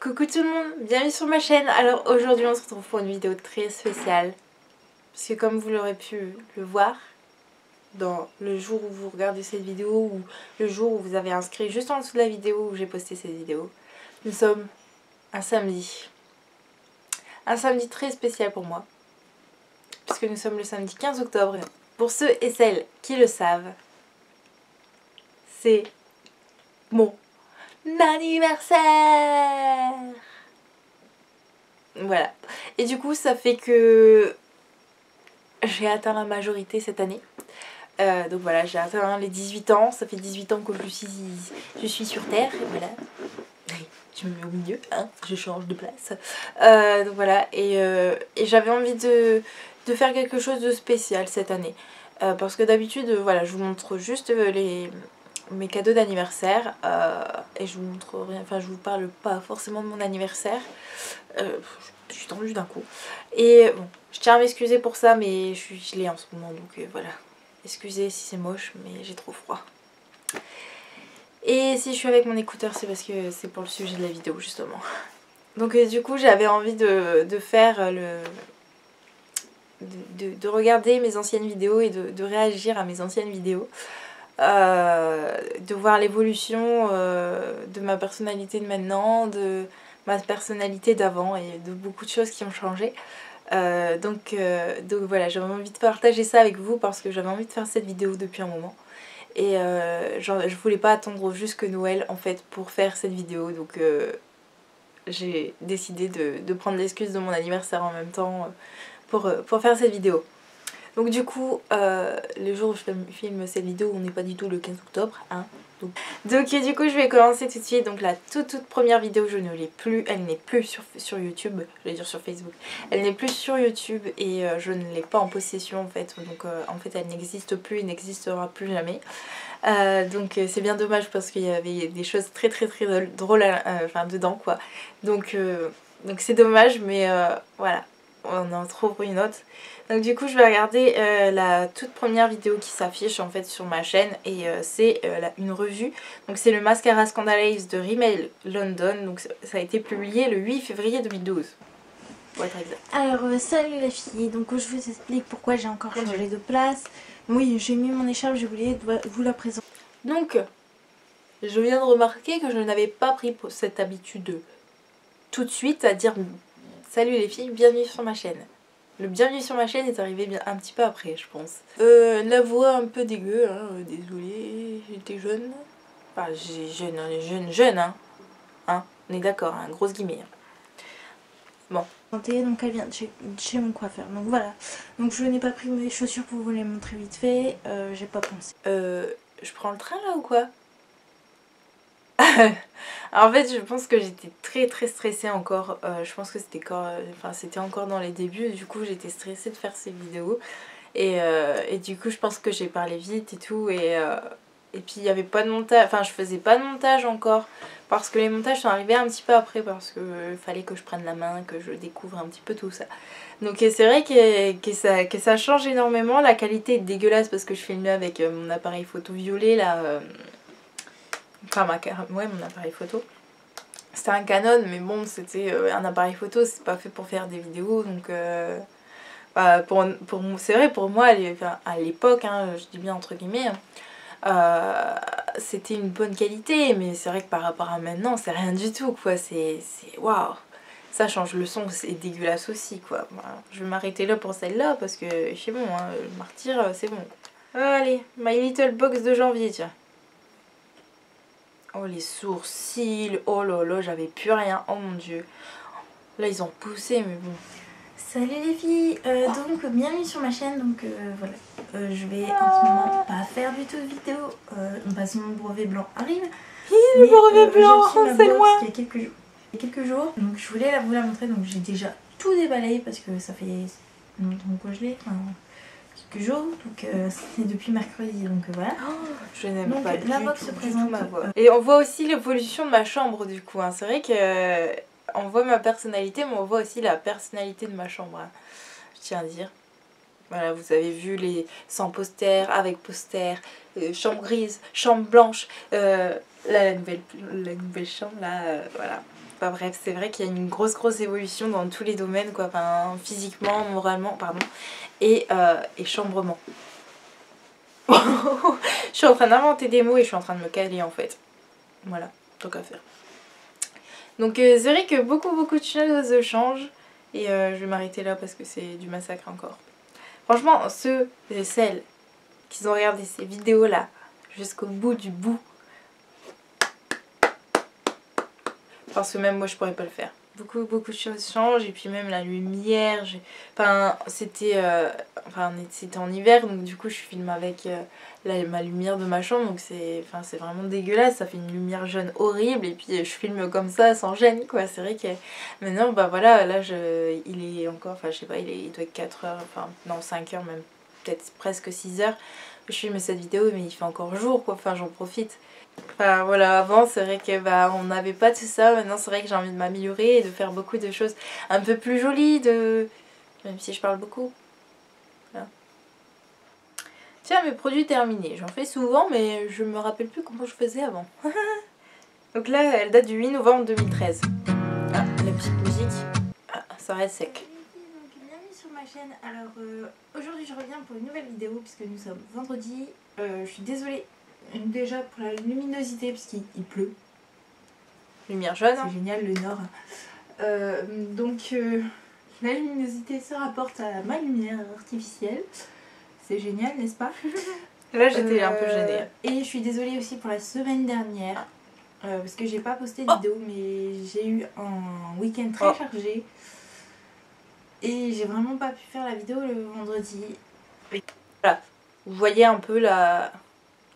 Coucou tout le monde, bienvenue sur ma chaîne. Alors aujourd'hui on se retrouve pour une vidéo très spéciale. Parce que comme vous l'aurez pu le voir, dans le jour où vous regardez cette vidéo ou le jour où vous avez inscrit juste en dessous de la vidéo où j'ai posté cette vidéo, nous sommes un samedi. Un samedi très spécial pour moi. Puisque nous sommes le samedi 15 octobre. Pour ceux et celles qui le savent, c'est mon anniversaire. Voilà. Et du coup ça fait que j'ai atteint la majorité cette année. Donc voilà, j'ai atteint les 18 ans. Ça fait 18 ans que je suis sur Terre. Et voilà. Je me mets au milieu, hein, je change de place. Donc voilà, et j'avais envie de faire quelque chose de spécial cette année. Parce que d'habitude, voilà, je vous montre juste mes cadeaux d'anniversaire. Et je vous montre rien, enfin je vous parle pas forcément de mon anniversaire. Je suis tendue d'un coup. Et bon, je tiens à m'excuser pour ça, mais je l'ai en ce moment, donc voilà. Excusez si c'est moche, mais j'ai trop froid. Et si je suis avec mon écouteur, c'est parce que c'est pour le sujet de la vidéo, justement. Donc du coup, j'avais envie de faire de regarder mes anciennes vidéos et de réagir à mes anciennes vidéos. De voir l'évolution de ma personnalité de maintenant, de ma personnalité d'avant et de beaucoup de choses qui ont changé. Donc voilà, j'avais envie de partager ça avec vous parce que j'avais envie de faire cette vidéo depuis un moment. Et je voulais pas attendre jusque Noël en fait pour faire cette vidéo, donc j'ai décidé de prendre l'excuse de mon anniversaire en même temps pour faire cette vidéo. Donc du coup, le jour où je filme cette vidéo, on n'est pas du tout le 15 octobre, hein. Donc du coup je vais commencer tout de suite. Donc la toute première vidéo, je ne l'ai plus, elle n'est plus sur YouTube, je vais dire sur Facebook. Elle n'est plus sur YouTube et je ne l'ai pas en possession en fait. Donc en fait elle n'existe plus et n'existera plus jamais. Donc c'est bien dommage parce qu'il y avait des choses très drôles enfin, dedans quoi. Donc c'est dommage, mais voilà, on en trouve une autre. Donc du coup je vais regarder la toute première vidéo qui s'affiche en fait sur ma chaîne et c'est une revue. Donc c'est le Mascara Scandalaze de Rimmel London. Donc ça a été publié le 8 février 2012. Pour être exact. Alors salut les filles, donc je vous explique pourquoi j'ai encore changé de place. Oui, j'ai mis mon écharpe, je voulais vous la présenter. Donc je viens de remarquer que je n'avais pas pris cette habitude tout de suite à dire salut les filles, bienvenue sur ma chaîne. Le bienvenue sur ma chaîne est arrivé bien un petit peu après, je pense. La voix un peu dégueu, hein, désolée, j'étais jeune. Enfin, j'ai jeune, hein. On est d'accord, hein, grosse guillemets. Bon. Donc elle vient de chez mon coiffeur, donc voilà. Donc je n'ai pas pris mes chaussures pour vous les montrer vite fait, j'ai pas pensé. Je prends le train là ou quoi? En fait je pense que j'étais très stressée encore, je pense que c'était encore dans les débuts, du coup j'étais stressée de faire ces vidéos et du coup je pense que j'ai parlé vite et tout et puis il n'y avait pas de montage, enfin je faisais pas de montage encore parce que les montages sont arrivés un petit peu après parce que fallait que je prenne la main, que je découvre un petit peu tout ça. Donc c'est vrai que ça change énormément, la qualité est dégueulasse parce que je filme avec mon appareil photo violet là. Enfin mon appareil photo. C'était un Canon mais bon c'était un appareil photo, c'est pas fait pour faire des vidéos donc bah, c'est vrai pour moi à l'époque, hein, je dis bien entre guillemets, c'était une bonne qualité mais c'est vrai que par rapport à maintenant c'est rien du tout quoi, c'est waouh, ça change, le son c'est dégueulasse aussi quoi. Voilà. Je vais m'arrêter là pour celle-là parce que c'est bon, hein, le martyr c'est bon. Allez, My Little Box de janvier tiens. Oh les sourcils, oh là là, j'avais plus rien, oh mon dieu. Là ils ont poussé mais bon. Salut les filles, donc bienvenue sur ma chaîne, donc voilà. Je vais en ce moment pas faire du tout de vidéo, parce que mon brevet blanc arrive. Le brevet blanc, c'est loin. Il y a quelques jours, donc je voulais vous la montrer, donc j'ai déjà tout déballé parce que ça fait longtemps que je l'ai, enfin quelques jours, donc c'est depuis mercredi, donc voilà. Oh, je n'aime pas la box se présente ma voix. Et on voit aussi l'évolution de ma chambre du coup, hein. C'est vrai que on voit ma personnalité mais on voit aussi la personnalité de ma chambre, hein. Je tiens à dire. Voilà, vous avez vu les sans poster, avec poster, chambre grise, chambre blanche, là la nouvelle chambre là, voilà. Enfin bref, c'est vrai qu'il y a une grosse évolution dans tous les domaines, quoi. Enfin, physiquement, moralement, pardon, et chambrement. Je suis en train d'inventer des mots et je suis en train de me caler en fait. Voilà, tant qu'à faire. Donc c'est vrai que beaucoup de choses changent. Et je vais m'arrêter là parce que c'est du massacre encore. Franchement, ceux et celles qui ont regardé ces vidéos là jusqu'au bout du bout, parce que même moi je pourrais pas le faire. Beaucoup de choses changent et puis même la lumière, enfin c'était en hiver donc du coup je filme avec ma lumière de ma chambre donc c'est vraiment dégueulasse, ça fait une lumière jaune horrible et puis je filme comme ça sans gêne quoi. C'est vrai que maintenant bah voilà, là il est encore, enfin je sais pas, il doit être 4 heures, enfin non 5 heures même, peut-être presque 6 heures. Je filme cette vidéo mais il fait encore jour quoi, enfin j'en profite. Enfin voilà, avant c'est vrai que on n'avait pas tout ça, maintenant c'est vrai que j'ai envie de m'améliorer et de faire beaucoup de choses un peu plus jolies, même si je parle beaucoup. Voilà. Tiens, mes produits terminés, j'en fais souvent mais je me rappelle plus comment je faisais avant. Donc là elle date du 8 novembre 2013. Ah, la petite musique, ah, ça reste sec. Bienvenue sur ma chaîne. Alors aujourd'hui je reviens pour une nouvelle vidéo puisque nous sommes vendredi. Je suis désolée déjà pour la luminosité puisqu'il pleut. Lumière jaune. C'est génial le nord. Donc la luminosité se rapporte à ma lumière artificielle. C'est génial, n'est-ce pas? Là j'étais un peu gênée. Et je suis désolée aussi pour la semaine dernière. Parce que j'ai pas posté de vidéo mais j'ai eu un week-end très chargé. Et j'ai vraiment pas pu faire la vidéo le vendredi. Voilà, vous voyez un peu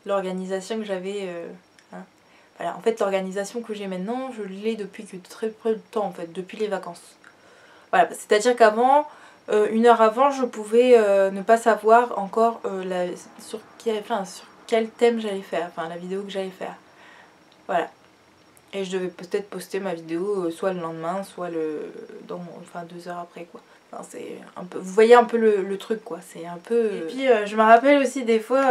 l'organisation que j'avais. Voilà, en fait l'organisation que j'ai maintenant, je l'ai depuis que très peu de temps en fait, depuis les vacances. Voilà, c'est-à-dire qu'avant, une heure avant, je pouvais ne pas savoir encore sur quel thème j'allais faire, enfin la vidéo que j'allais faire. Voilà. Et je devais peut-être poster ma vidéo soit le lendemain, soit 2 heures après quoi. Enfin, c'est un peu, vous voyez un peu le truc quoi, c'est un peu... Et puis je me rappelle aussi des fois,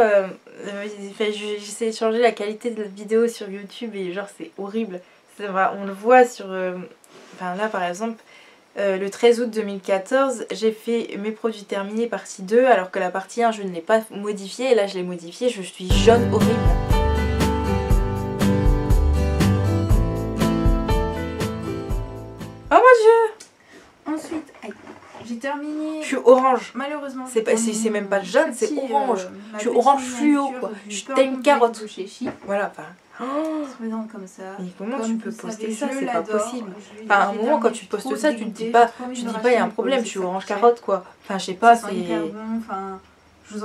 j'essaie de changer la qualité de la vidéo sur YouTube et genre c'est horrible. On le voit sur... Enfin là par exemple, le 13 août 2014, j'ai fait mes produits terminés partie 2 alors que la partie 1 je ne l'ai pas modifiée et là je l'ai modifiée, je suis jaune horrible. Oh mon dieu! Ensuite, j'ai terminé. Je suis orange. Malheureusement. C'est même pas jaune, c'est orange. Je suis orange fluo quoi. Je suis telle une carotte. Voilà, enfin. Oh, comme ça. Mais comment tu peux poster ça? C'est pas l'adore. possible. Enfin, à un moment quand tu postes ça, tu te dis pas, il y a un problème, je suis orange carotte quoi. Enfin, je sais pas, c'est. Bon, enfin, je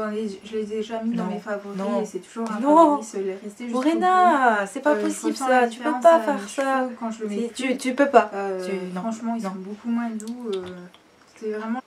les ai déjà mis dans mes favoris et c'est toujours un non. favori, resté juste Morena, c'est pas possible ça, tu peux pas faire ça. Quand je le mets tu peux pas. Franchement, ils sont beaucoup moins doux. C'était vraiment.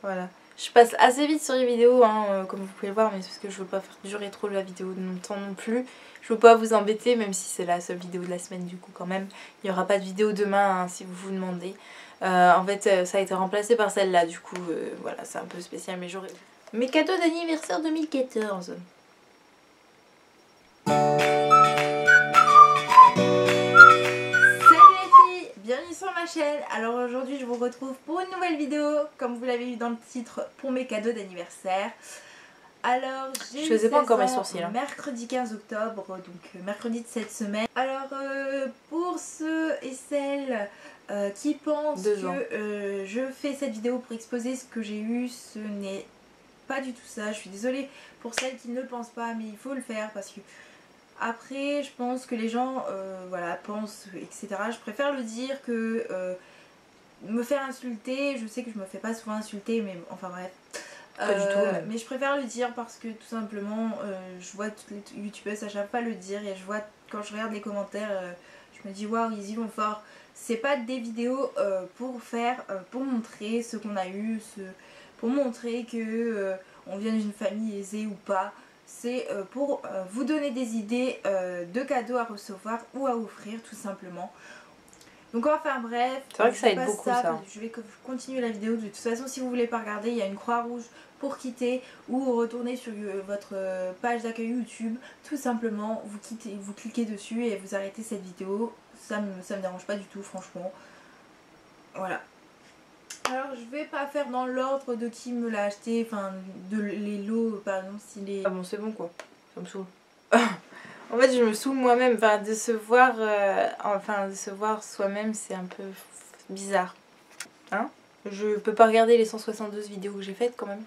Voilà. Je passe assez vite sur les vidéos, hein, comme vous pouvez le voir, mais c'est parce que je veux pas faire durer trop la vidéo longtemps non plus. Je veux pas vous embêter, même si c'est la seule vidéo de la semaine du coup quand même. Il n'y aura pas de vidéo demain, hein, si vous vous demandez. En fait, ça a été remplacé par celle-là, du coup, voilà, c'est un peu spécial, mais j'aurais... Mes cadeaux d'anniversaire 2014. Bienvenue sur ma chaîne. Alors aujourd'hui je vous retrouve pour une nouvelle vidéo, comme vous l'avez vu dans le titre, pour mes cadeaux d'anniversaire. Alors j'ai eu 16 ans mercredi 15 octobre, donc mercredi de cette semaine. Alors pour ceux et celles qui pensent que je fais cette vidéo pour exposer ce que j'ai eu, ce n'est pas du tout ça. Je suis désolée pour celles qui ne le pensent pas, mais il faut le faire parce que... Après, je pense que les gens voilà, pensent, etc. Je préfère le dire que me faire insulter. Je sais que je me fais pas souvent insulter, mais enfin bref. Pas du tout. Mais je préfère le dire parce que tout simplement, je vois toutes les youtubeuses à chaque fois le dire et je vois quand je regarde les commentaires, je me dis waouh, ils y vont fort. C'est pas des vidéos pour montrer ce qu'on a eu, pour montrer que on vient d'une famille aisée ou pas. C'est pour vous donner des idées de cadeaux à recevoir ou à offrir tout simplement. Donc enfin bref, c'est vrai que ça aide beaucoup ça. Je vais continuer la vidéo. De toute façon si vous voulez pas regarder, il y a une croix rouge pour quitter ou retourner sur votre page d'accueil YouTube. Tout simplement vous cliquez dessus et vous arrêtez cette vidéo. ça me dérange pas du tout franchement. Voilà. Alors je vais pas faire dans l'ordre de qui me l'a acheté, enfin de les lots par exemple s'il est... Ah bon c'est bon quoi, ça me saoule. En fait je me saoule moi-même, enfin, de se voir soi-même c'est un peu bizarre. Hein? Je peux pas regarder les 172 vidéos que j'ai faites quand même.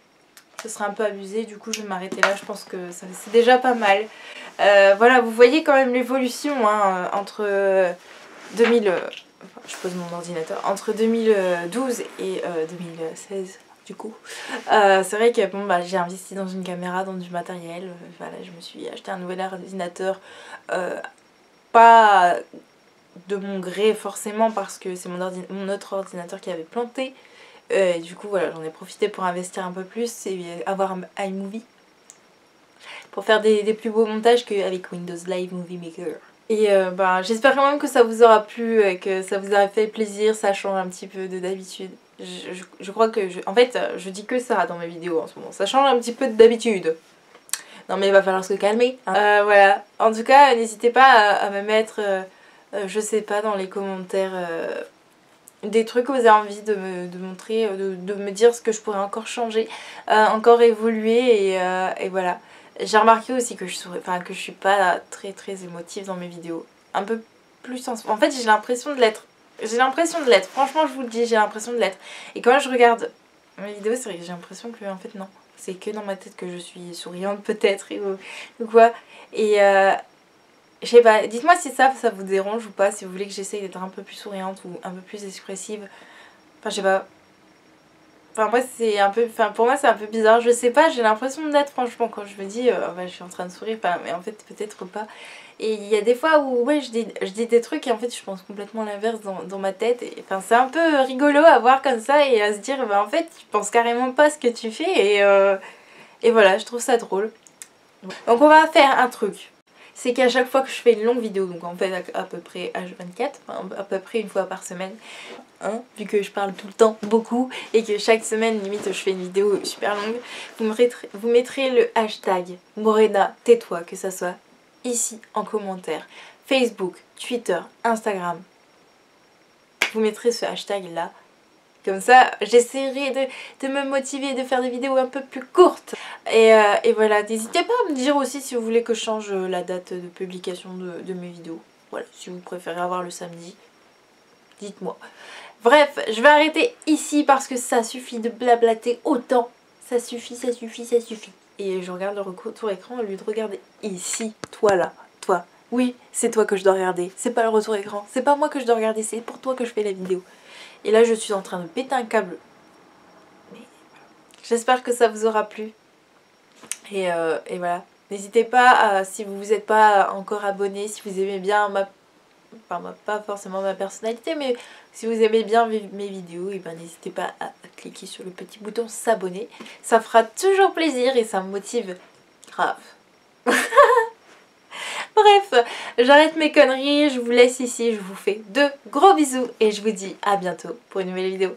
Ce serait un peu abusé, du coup je vais m'arrêter là, je pense que c'est déjà pas mal. Voilà, vous voyez quand même l'évolution hein, entre 2000... je pose mon ordinateur. Entre 2012 et 2016 du coup. C'est vrai que bon, bah, j'ai investi dans une caméra, dans du matériel. Voilà, je me suis acheté un nouvel ordinateur. Pas de mon gré forcément parce que c'est mon autre ordinateur qui avait planté. Et du coup voilà, j'en ai profité pour investir un peu plus et avoir un iMovie. Pour faire des plus beaux montages qu'avec Windows Live Movie Maker. Et bah, j'espère quand même que ça vous aura plu et que ça vous aura fait plaisir, ça change un petit peu de d'habitude. Je crois que... En fait, je dis que ça dans mes vidéos en ce moment, ça change un petit peu de d'habitude. Non mais il va falloir se calmer. Hein. Voilà, en tout cas, n'hésitez pas à me mettre, je sais pas, dans les commentaires... des trucs que vous avez envie de me montrer, de me dire ce que je pourrais encore changer, encore évoluer et voilà. J'ai remarqué aussi que je suis pas très émotive dans mes vidéos. Un peu plus en fait j'ai l'impression de l'être. J'ai l'impression de l'être. Franchement je vous le dis, j'ai l'impression de l'être. Et quand je regarde mes vidéos, c'est vrai que j'ai l'impression que en fait non. C'est que dans ma tête que je suis souriante peut-être ou quoi. Et je sais pas, dites-moi si ça vous dérange ou pas, si vous voulez que j'essaye d'être un peu plus souriante ou un peu plus expressive. Enfin je sais pas. Enfin moi c'est un peu, pour moi c'est un peu bizarre, je sais pas, j'ai l'impression d'être franchement quand je me dis bah, je suis en train de sourire, mais en fait peut-être pas. Et il y a des fois où ouais je dis des trucs et en fait je pense complètement l'inverse dans ma tête. Et enfin c'est un peu rigolo à voir comme ça et à se dire bah en fait tu penses carrément pas ce que tu fais et voilà, je trouve ça drôle. Donc on va faire un truc. C'est qu'à chaque fois que je fais une longue vidéo, donc en fait à peu près H24, enfin, à peu près une fois par semaine, hein, vu que je parle tout le temps beaucoup et que chaque semaine limite je fais une vidéo super longue, vous mettrez le hashtag Morena tais-toi, que ça soit ici en commentaire, Facebook, Twitter, Instagram. Vous mettrez ce hashtag là. Comme ça, j'essaierai de me motiver, de faire des vidéos un peu plus courtes. Et voilà, n'hésitez pas à me dire aussi si vous voulez que je change la date de publication de mes vidéos. Voilà, si vous préférez avoir le samedi, dites-moi. Bref, je vais arrêter ici parce que ça suffit de blablater autant. Ça suffit. Et je regarde le retour écran au lieu de regarder ici, toi là, toi. Oui, c'est toi que je dois regarder, c'est pas le retour écran, c'est pas moi que je dois regarder, c'est pour toi que je fais la vidéo. Et là je suis en train de péter un câble. Mais j'espère que ça vous aura plu. Et voilà. N'hésitez pas, si vous n'êtes pas encore abonné, si vous aimez bien pas forcément ma personnalité, mais si vous aimez bien mes vidéos, et ben n'hésitez pas à cliquer sur le petit bouton s'abonner. Ça fera toujours plaisir et ça me motive grave. Bref, j'arrête mes conneries, je vous laisse ici, je vous fais de gros bisous et je vous dis à bientôt pour une nouvelle vidéo.